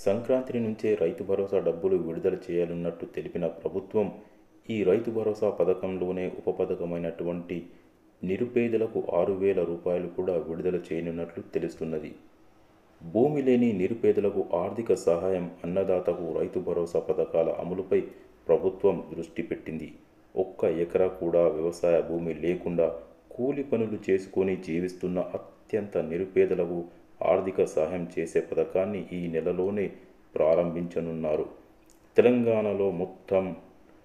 సంక్రాంతి నుంచే రైతు భరోసా డబ్బులు విడుదల చేయాలన్నట్టు తెలిపిన ప్రభుత్వం ఈ రైతు భరోసా పథకంలోనే ఉపపథకమైనటువంటి నిరుపేదలకు 6,000 రూపాయలు కూడా విడుదల చేయనున్నట్లు తెలుస్తున్నది. భూమి లేని నిరుపేదలకు ఆర్థిక సహాయం అన్నదాతకు రైతు భరోసా పథకాల అమలుపై ప్రభుత్వం దృష్టి పెట్టింది. ఒక్క ఎకరా కూడా వ్యవసాయ భూమి లేకుండా కూలి పనులు చేసుకొని జీవిస్తున్న అత్యంత నిరుపేదలకు ఆర్థిక సహాయం చేసే పథకాన్ని ఈ నెలలోనే ప్రారంభించనున్నారు. తెలంగాణలో మొత్తం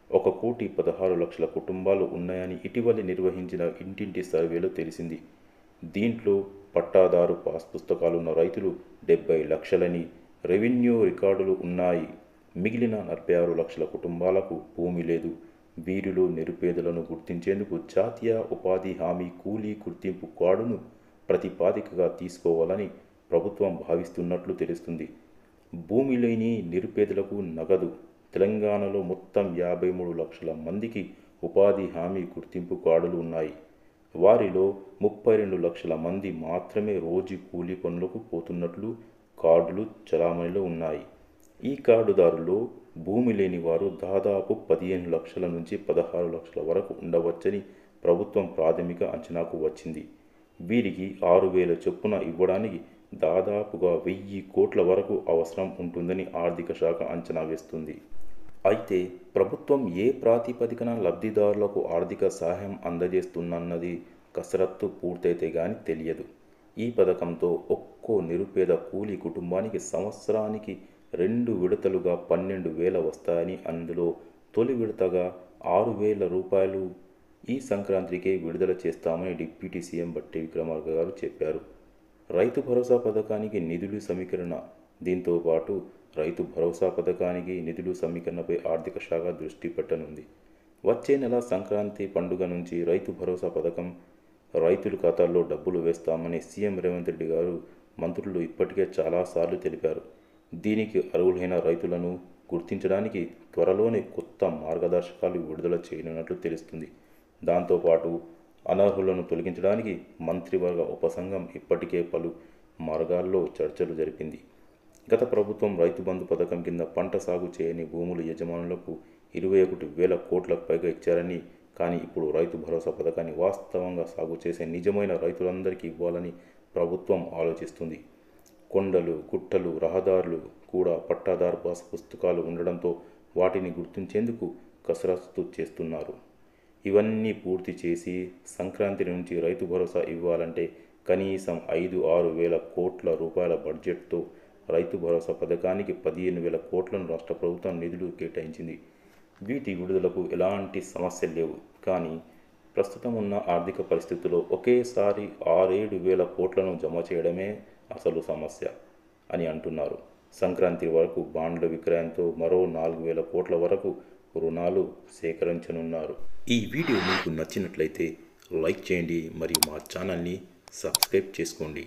1,16,00,000 కుటుంబాలు ఉన్నాయని ఇటీవల నిర్వహించిన ఇంటింటి సర్వేలో తెలిసింది. దీంట్లో పట్టాదారు పాస్ పుస్తకాలున్న రైతులు 70 లక్షలని, రెవెన్యూ రికార్డులు ఉన్నాయి. మిగిలిన 46 లక్షల కుటుంబాలకు భూమి లేదు. వీరిలో నిరుపేదలను గుర్తించేందుకు జాతీయ ఉపాధి హామీ కూలీ గుర్తింపు కార్డును ప్రతిపాదికగా తీసుకోవాలని ప్రభుత్వం భావిస్తున్నట్లు తెలుస్తుంది. భూమి లేని నిరుపేదలకు నగదు. తెలంగాణలో మొత్తం 53 లక్షల మందికి ఉపాధి హామీ గుర్తింపు కార్డులు ఉన్నాయి. వారిలో 32 లక్షల మంది మాత్రమే రోజు కూలీ పనులకు పోతున్నట్లు కార్డులు చలామణిలో ఉన్నాయి. ఈ కార్డుదారుల్లో భూమి లేని వారు దాదాపు 15 లక్షల నుంచి 16 లక్షల వరకు ఉండవచ్చని ప్రభుత్వం ప్రాథమిక అంచనాకు వచ్చింది. వీరికి 6,000 చొప్పున ఇవ్వడానికి దాదాపుగా 1,000 కోట్ల వరకు అవసరం ఉంటుందని ఆర్థిక శాఖ అంచనా వేస్తుంది. అయితే ప్రభుత్వం ఏ ప్రాతిపదికన లబ్ధిదారులకు ఆర్థిక సహాయం అందజేస్తున్నన్నది కసరత్తు పూర్తయితే గాని తెలియదు. ఈ పథకంతో ఒక్కో నిరుపేద కూలీ కుటుంబానికి సంవత్సరానికి 2 విడతలుగా 12,000 వస్తాయని, అందులో తొలి విడతగా 6,000 రూపాయలు ఈ సంక్రాంతికే విడుదల చేస్తామని డిప్యూటీ సీఎం బట్టి విక్రమార్క గారు చెప్పారు. రైతు భరోసా పథకానికి నిధులు సమీకరణ. దీంతో పాటు రైతు భరోసా పథకానికి నిధులు సమీకరణపై ఆర్థిక శాఖ దృష్టి పెట్టనుంది. వచ్చే నెల సంక్రాంతి పండుగ నుంచి రైతు భరోసా పథకం రైతుల ఖాతాల్లో డబ్బులు వేస్తామని సీఎం రేవంత్ రెడ్డి గారు మంత్రులు ఇప్పటికే చాలాసార్లు తెలిపారు. దీనికి అర్హులైన రైతులను గుర్తించడానికి త్వరలోనే కొత్త మార్గదర్శకాలు విడుదల చేయనున్నట్లు తెలుస్తుంది. దాంతోపాటు అనర్హులను తొలగించడానికి మంత్రివర్గ ఉపసంఘం ఇప్పటికే పలు మార్గాల్లో చర్చలు జరిపింది. గత ప్రభుత్వం రైతు బంధు పథకం కింద పంట సాగు చేయని భూముల యజమానులకు 21,000 కోట్లకు పైగా ఇచ్చారని, కానీ ఇప్పుడు రైతు భరోసా పథకాన్ని వాస్తవంగా సాగు చేసే నిజమైన రైతులందరికీ ఇవ్వాలని ప్రభుత్వం ఆలోచిస్తుంది. కొండలు, గుట్టలు, రహదారులు కూడా పట్టాదారు పాస్ పుస్తకాలు ఉండడంతో వాటిని గుర్తించేందుకు కసరత్తు చేస్తున్నారు. ఇవన్నీ పూర్తి చేసి సంక్రాంతి నుంచి రైతు భరోసా ఇవ్వాలంటే కనీసం 5-6 వేల కోట్ల రూపాయల బడ్జెట్తో రైతు భరోసా పథకానికి 15,000 కోట్లను రాష్ట్ర ప్రభుత్వం నిధులు కేటాయించింది. వీటి విడుదలకు ఎలాంటి సమస్యలు లేవు. కానీ ప్రస్తుతం ఉన్న ఆర్థిక పరిస్థితుల్లో ఒకేసారి 6-7 వేల కోట్లను జమ చేయడమే అసలు సమస్య అని అంటున్నారు. సంక్రాంతి వరకు బాండ్ల విక్రయంతో మరో 4,000 కోట్ల వరకు రుణాలు సేకరించనున్నారు. ఈ వీడియో మీకు నచ్చినట్లయితే లైక్ చేయండి మరియు మా ఛానల్ని సబ్స్క్రైబ్ చేసుకోండి.